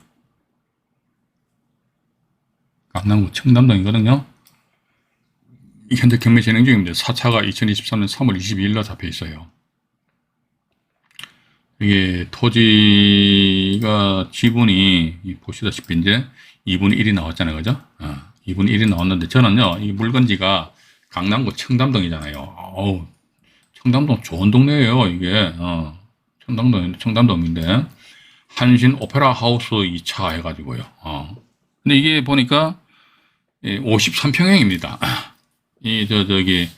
강남구 청담동이거든요. 현재 경매 진행 중입니다. 4차가 2023년 3월 22일날 잡혀 있어요. 이게 토지가 지분이 보시다시피 이제 2분의 1이 나왔잖아요. 그죠? 2분의 1이 나왔는데 저는요, 이 물건지가 강남구 청담동이잖아요. 어우, 청담동 좋은 동네예요, 이게. 청담동인데. 한신 오페라 하우스 2차 해가지고요. 근데 이게 보니까 53평형입니다. 저기,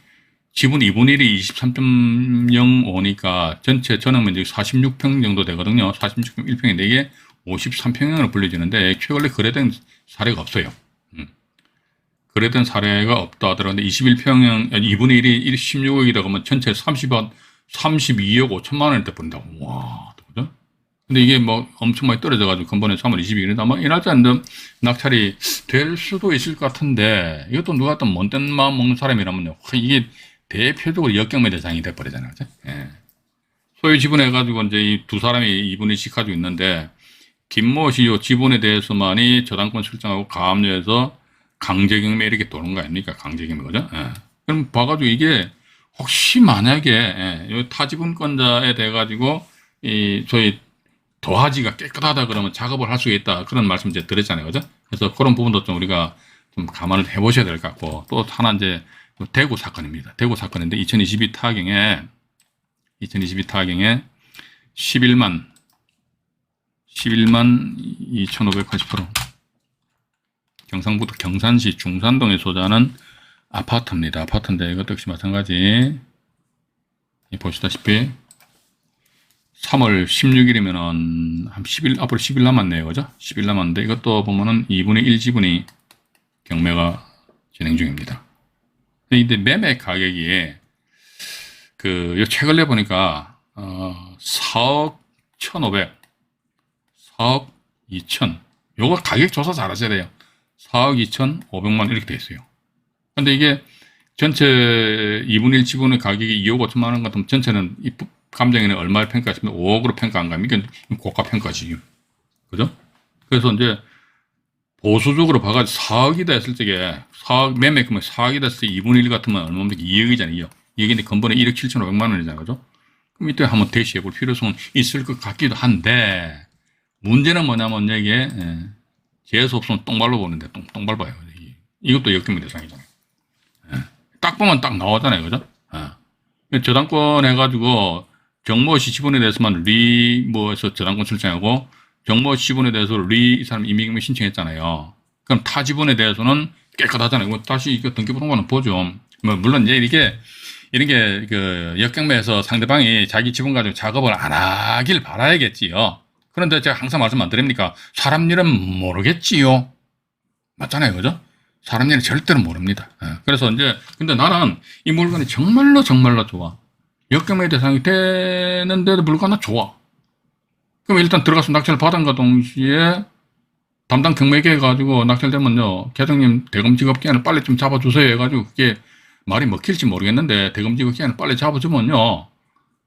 지분 2분의 1이 23.05니까 전체 전용면적이 46평 정도 되거든요. 46.1평인데 이게 53평형으로 불려지는데 최근에 거래된 사례가 없어요. 거래된 사례가 없다 하더라도 21평형, 2분의 1이 16억이라고 하면 전체 32억 5천만 원일 때 본다고. 와, 그죠? 근데 이게 뭐 엄청 많이 떨어져가지고 근본에 3월 22일인데 아마 이 날짜는 낙찰이 될 수도 있을 것 같은데 이것도 누가 또 못된 마음 먹는 사람이라면요. 이게 대표적으로 역경매 대상이 돼버리잖아요. 그죠? 예. 소유 지분해가지고 이제 이 두 사람이 2분의 1씩 가지고 있는데 김모 씨 요 지분에 대해서만이 저당권 설정하고 가압류해서 강제경매 이렇게 도는 거 아닙니까? 강제경매, 그죠? 예. 그럼 봐가지고 이게 혹시 만약에 요 타지분권자에 대해가지고 이 저희 도화지가 깨끗하다 그러면 작업을 할 수 있다 그런 말씀 이제 드렸잖아요, 그죠? 그래서 그런 부분도 좀 우리가 좀 감안을 해보셔야 될 것 같고 또 하나 이제 대구 사건입니다. 대구 사건인데 2022 타경에 11만 2,580% 경상북도 경산시 중산동에 소재하는 아파트입니다. 아파트인데 이것도 역시 마찬가지 보시다시피 3월 16일이면은 한 10일 앞으로 10일 남았네요. 그죠? 10일 남았는데 이것도 보면은 2분의 1 지분이 경매가 진행 중입니다. 근데 매매 가격이 요 최근에 보니까 4억 1,500, 4억 2천. 요거 가격 조사 잘 하셔야 돼요. 4억 2,500만 이렇게 돼 있어요. 근데 이게 전체 2분의 1 지분의 가격이 2억 5천만 원 같으면 전체는 이 감정에는 얼마를 평가했으면 5억으로 평가한 겁니까? 이건 고가 평가지. 그죠? 그래서 이제 보수적으로 봐가지고 4억이다 했을 적에 4억 매매금액 4억이다 했을 때 2분의 1 같으면 얼마입니까? 2억이잖아요. 2억. 2억인데 근본에 1억 7,500만 원이잖아요. 그죠? 그럼 이때 한번 대시해 볼 필요성은 있을 것 같기도 한데 문제는 뭐냐면 이게 재수 없으면 똥발로 보는데 똥 밟아요. 이것도 역경매 대상이잖아요. 딱 보면 딱 나오잖아요. 그죠? 저당권 해가지고 정모시 지분에 대해서만 뭐해서 저당권 설정하고 정모시 지분에 대해서 이 사람 임의경매 신청했잖아요. 그럼 타 지분에 대해서는 깨끗하잖아요. 다시 이거 등기부등본은 보죠. 뭐 물론 이제 이런 게 역경매에서 상대방이 자기 지분 가지고 작업을 안 하길 바라야겠지요. 그런데 제가 항상 말씀 안 드립니까? 사람 일은 모르겠지요. 맞잖아요. 그죠? 사람 일은 절대로 모릅니다. 그래서 이제 근데 나는 이 물건이 정말로 좋아. 역경매 대상이 되는데도 물건은 좋아. 그럼 일단 들어가서 낙찰 받은과 동시에 담당 경매계 해가지고 낙찰되면요, 계장님 대금 지급 기한을 빨리 좀 잡아주세요 해가지고 그게 말이 먹힐지 모르겠는데 대금 지급 기한을 빨리 잡아주면요,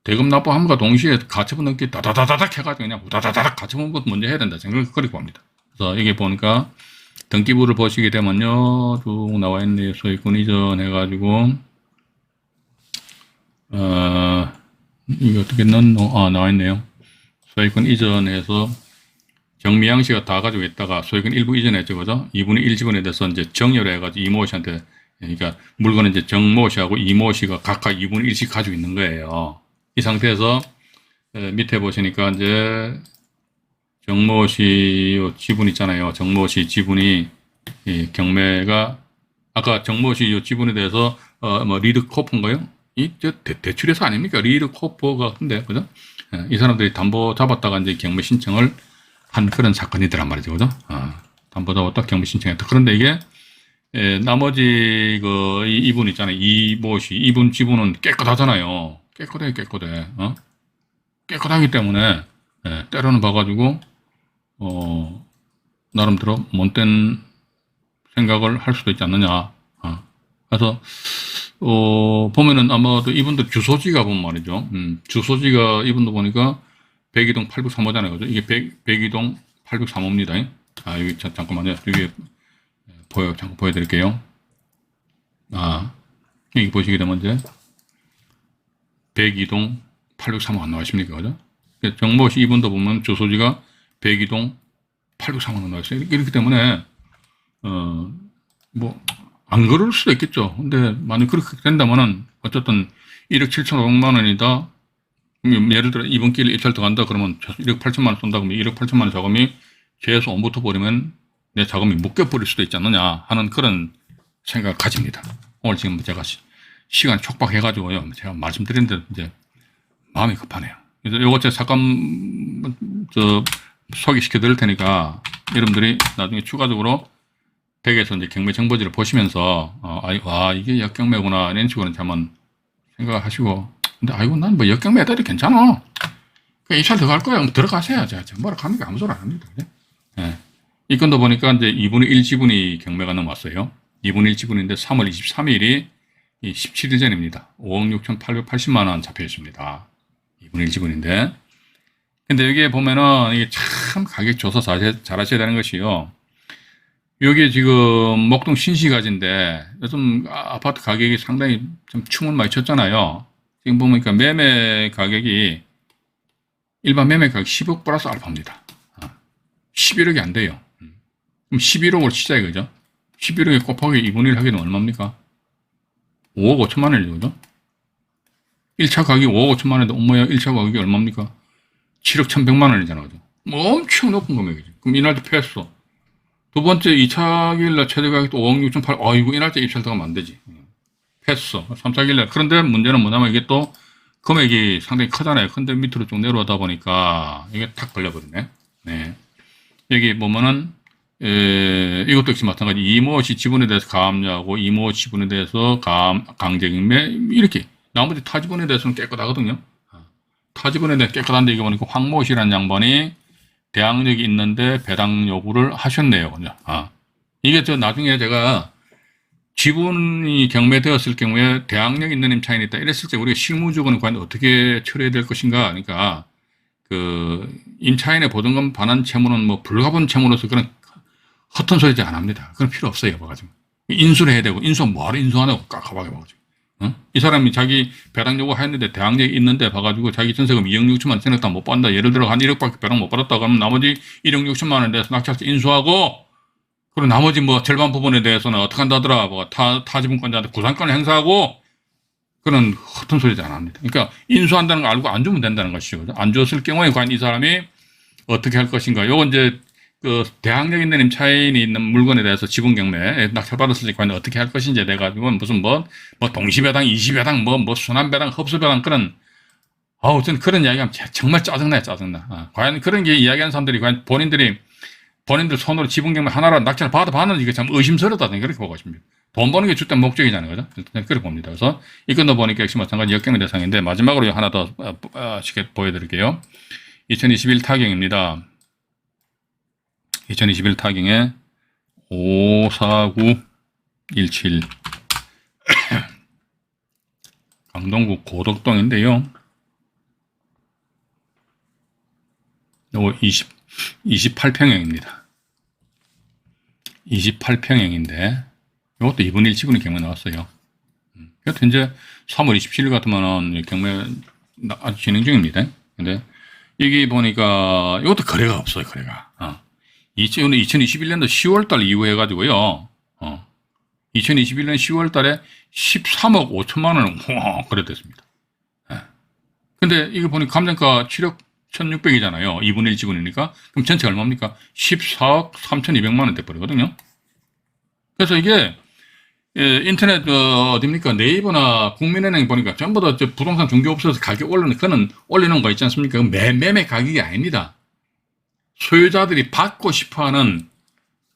대금 납부함과 동시에 가처분 등기 다다다닥 해가지고 그냥 다다다닥 가처분부터 먼저 해야 된다 생각을 그렇게 봅니다. 그래서 이게 보니까 등기부를 보시게 되면요, 쭉 나와 있네요. 소유권 이전 해가지고 이게 어떻게 나와 있네요. 소유권 이전해서 정미양 씨가 다 가지고 있다가 소유권 일부 이전했죠, 그죠? 2분의 1 지분에 대해서 이제 정여를 해가지고 이모 씨한테, 그러니까 물건은 이제 정모 씨하고 이모 씨가 각각 2분의 1씩 가지고 있는 거예요. 이 상태에서 밑에 보시니까 이제 정모 씨 지분 있잖아요. 정모 씨 지분이 경매가 아까 정모 씨 지분에 대해서 뭐 리드 코퍼인가요? 대출회사 아닙니까? 리드 코퍼가 근데 그죠? 이 사람들이 담보 잡았다가 이제 경매 신청을 한 그런 사건이더란 말이죠, 그죠? 담보 잡았다 경매 신청했다. 그런데 이게 나머지 이분 있잖아요. 이모 씨 이분 지분은 깨끗하잖아요. 깨끗해. 깨끗하기 때문에 때로는 봐가지고 나름대로 못된 생각을 할 수도 있지 않느냐. 그래서 보면은 아마도 이분들 주소지가 보면 말이죠. 주소지가 이분도 보니까 백이동 803호잖아요. 그죠? 이게 백이동 803호입니다. 여기 잠깐만요. 여기 잠깐 보여드릴게요. 여기 보시게 되면 이제 백이동 803호 안 나오십니까? 그죠? 정모씨 이분도 보면 주소지가 백이동 803호로 나와 있어요. 이렇기 때문에 안 그럴 수도 있겠죠. 근데 만약 그렇게 된다면은 어쨌든 1억 7,500만 원이다. 예를 들어 이번 기회에 입찰 들어간다 그러면 1억 8천만 원 쏜다 그러면 1억 8천만 원 자금이 최소 옴부터 버리면 내 자금이 묶여버릴 수도 있지 않느냐 하는 그런 생각을 가집니다. 오늘 지금 제가 시간 촉박해가지고요. 제가 말씀드린 대로 이제 마음이 급하네요. 그래서 요거 제가 잠깐 소개시켜 드릴 테니까 여러분들이 나중에 추가적으로 댁에서 이제 경매 정보지를 보시면서 이게 역경매구나 이런 식으로 한번 생각하시고 근데 난 뭐 역경매 애들이 괜찮아. 그냥 입찰 들어갈 거야. 들어가세요. 제가 뭐라 합니까? 아무 소리 안 합니다. 이 건도 보니까 이제 2분의 1 지분이 경매가 넘어왔어요. 2분의 1 지분인데 3월 23일이 17일 전입니다. 5억 6,880만 원 잡혀 있습니다. 2분의 1 지분인데. 근데 여기에 보면은 이게 참 가격 조사 잘 하셔야 되는 것이요. 여기 지금 목동 신시가지인데 요즘 아파트 가격이 상당히 좀 춤을 많이 췄잖아요. 지금 보니까 매매 가격이 일반 매매 가격 10억 플러스 알파입니다. 11억이 안 돼요. 그럼 11억을 치자 이거죠. 11억에 곱하기 2분의 1 하기는 얼마입니까? 5억 5천만 원이죠. 그죠? 1차 가격이 5억 5천만 원인데 1차 가격이 얼마입니까? 7억 1,100만 원이잖아. 그죠? 엄청 높은 금액이죠. 그럼 이날도 패했어. 두 번째 2차 기일날 최대 가격이 또 5억 6,800, 이거 이날짜 입찰 들어가면 안 되지. 패했어. 3차 기일날. 그런데 문제는 뭐냐면 이게 또 금액이 상당히 크잖아요. 근데 밑으로 쭉 내려오다 보니까 이게 탁 걸려버리네. 네. 여기 보면은, 이것도 역시 마찬가지. 이모 씨 지분에 대해서 가압류하고 이모 지분에 대해서 강제경매, 이렇게. 나머지 타 지분에 대해서는 깨끗하거든요. 타 지분에 대해 깨끗한데 이게 보니까 황모 씨라는 양반이 대항력이 있는데 배당 요구를 하셨네요. 이게 나중에 제가 지분이 경매되었을 경우에 대항력 있는 임차인이 있다. 이랬을 때 우리가 실무적으로는 과연 어떻게 처리해야 될 것인가. 그러니까 임차인의 보증금 반환 채무는 뭐 불가분 채무로서 그런 허튼 소리 안 합니다. 그건 필요 없어요. 봐가지고. 인수를 해야 되고, 뭐하러 인수하냐고 깝깝하게 봐가지고. 이 사람이 자기 배당 요구 했는데 대항력이 있는데 봐가지고 자기 전세금 2억 6천만 원 생각다 못 받는다. 예를 들어 한 1억밖에 배당 못 받았다 그러면 나머지 1억 6천만 원에 대해서 낙찰세 인수하고 그리고 나머지 뭐 절반 부분에 대해서는 어떻게 한다더라. 타 지분권자한테 구상권을 행사하고 그런 허튼 소리 안 합니다. 그러니까 인수한다는 거 알고 안 주면 된다는 것이죠. 안 줬을 경우에 과연 이 사람이 어떻게 할 것인가. 요건 이제 대항력 있는 임차인이 있는 물건에 대해서 지분 경매 낙찰받았을 때 과연 어떻게 할 것인지에 대해 가지고 무슨 동시배당, 이시배당, 순환배당, 흡수배당 그런 저는 그런 이야기하면 정말 짜증나요. 과연 그런 게 이야기하는 사람들이 과연 본인들 손으로 지분 경매 하나로 낙찰을 받았는지 이게 참 의심스럽다는 그렇게 보고 있습니다. 돈 버는 게 주된 목적이잖아요. 그죠? 그렇게 봅니다. 그래서 이건도 보니까 역시 마찬가지 역경의 대상인데 마지막으로 하나 더 쉽게 보여드릴게요. 2021 타경입니다. 2021 타경에 54917 강동구 고덕동인데요. 요거 28평형입니다. 28평형인데 이것도 2분의 1 지분이 경매 나왔어요. 이것도 이제 3월 27일 같으면 경매 아주 진행 중입니다. 근데 여기 보니까 이것도 거래가 없어요, 거래가. 2021년도 10월달 이후에 가지고요. 2021년 10월달에 13억 5천만 원을 거래됐습니다. 근데 이거 보니까 감정가 7억 1,600이잖아요. 2분의 1 지분이니까. 그럼 전체 얼마입니까? 14억 3,200만 원 돼버리거든요. 그래서 이게 인터넷 어딥니까? 네이버나 국민은행 보니까 전부 다 부동산 중개업소에서 가격 올리는 거 있지 않습니까? 매매 가격이 아닙니다. 소유자들이 받고 싶어하는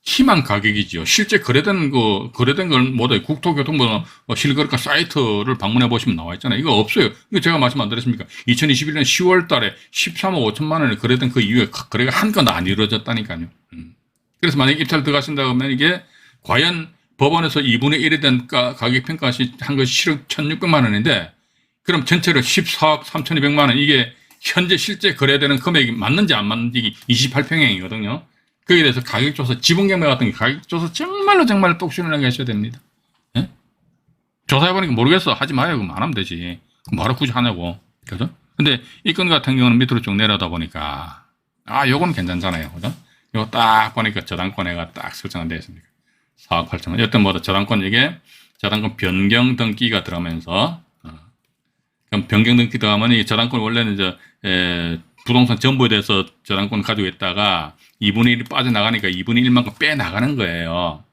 희망 가격이지요. 실제 거래된 걸 모두 국토교통부 실거래가 사이트를 방문해 보시면 나와 있잖아요. 이거 없어요. 이거 제가 말씀 안 드렸습니까? 2021년 10월 달에 13억 5천만 원을 거래된 그 이후에 거래가 한 건도 안 이루어졌다니까요. 그래서 만약 입찰 들어가신다고 하면 이게 과연 법원에서 2분의 1에 대한 가격 평가시 한 것이 7억 1,600만 원인데 그럼 전체로 14억 3,200만 원 이게 현재 실제 거래되는 금액이 맞는지 안 맞는지 28평형이거든요. 거기에 대해서 가격조사, 지분경매 같은 게 가격조사 정말로 똑순하게 하셔야 됩니다. 예? 조사해보니까 모르겠어. 하지 마요. 그럼 안 하면 되지. 뭐하러 굳이 하냐고. 그죠? 근데 이 건 같은 경우는 밑으로 쭉 내려다 보니까, 요건 괜찮잖아요. 그죠? 요거 딱 보니까 저당권에가 딱 설정이 되어 있습니다. 4억 8천원. 여튼 뭐다. 저당권 변경 등기가 들어가면서, 그럼 변경 등기 들어가면 이 저당권 원래는 부동산 전부에 대해서 저당권을 가지고 있다가 2분의 1이 빠져나가니까 2분의 1만큼 빼나가는 거예요.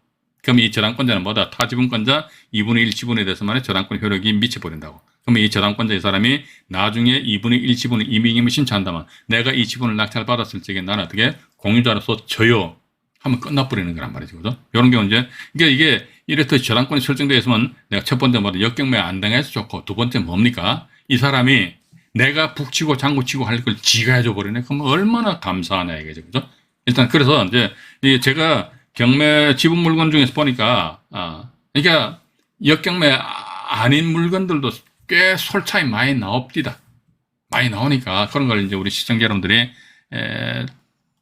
그럼 이 저당권자는 뭐다? 타지분권자 2분의 1 지분에 대해서만의 저당권 효력이 미쳐버린다고. 그러면 이 저당권자 이 사람이 나중에 2분의 1 지분을 이미김을 신청한다면 내가 이 지분을 낙찰받았을 적에 나는 어떻게 공유자로서 저요 하면 끝나버리는 거란 말이죠. 그죠? 이런 경우 이게 이렇듯 저당권이 설정되어 있으면 내가 첫 번째 역경매 안 당해서 좋고 두 번째 뭡니까? 이 사람이 내가 북치고 장구치고 할 걸 지가 해줘 버리네. 그럼 얼마나 감사하냐 이거죠. 그죠? 일단 그래서 제가 경매 지분 물건 중에서 보니까 그러니까 역경매 아닌 물건들도 꽤 솔차이 많이 나옵니다. 많이 나오니까 그런 걸 우리 시청자 여러분들이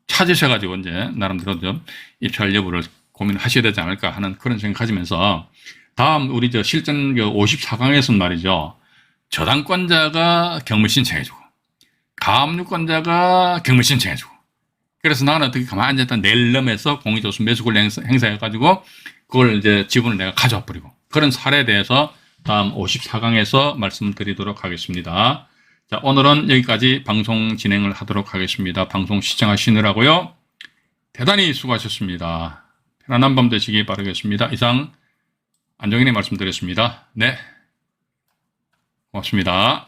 찾으셔가지고 나름대로 좀 입찰 여부를 고민을 하셔야 되지 않을까 하는 그런 생각 가지면서 다음 우리 실전 54강에서는 말이죠. 저당권자가 경매 신청해주고 가압류권자가 경매 신청해주고 그래서 나는 어떻게 가만히 앉았다 낼름에서 공익조수 매수권을 행사해가지고 그걸 지분을 내가 가져와 버리고 그런 사례에 대해서 다음 54강에서 말씀드리도록 하겠습니다. 자, 오늘은 여기까지 방송 진행을 하도록 하겠습니다. 방송 시청하시느라고요. 대단히 수고하셨습니다. 편안한 밤 되시기 바라겠습니다. 이상 안정인의 말씀드렸습니다. 네. 고맙습니다.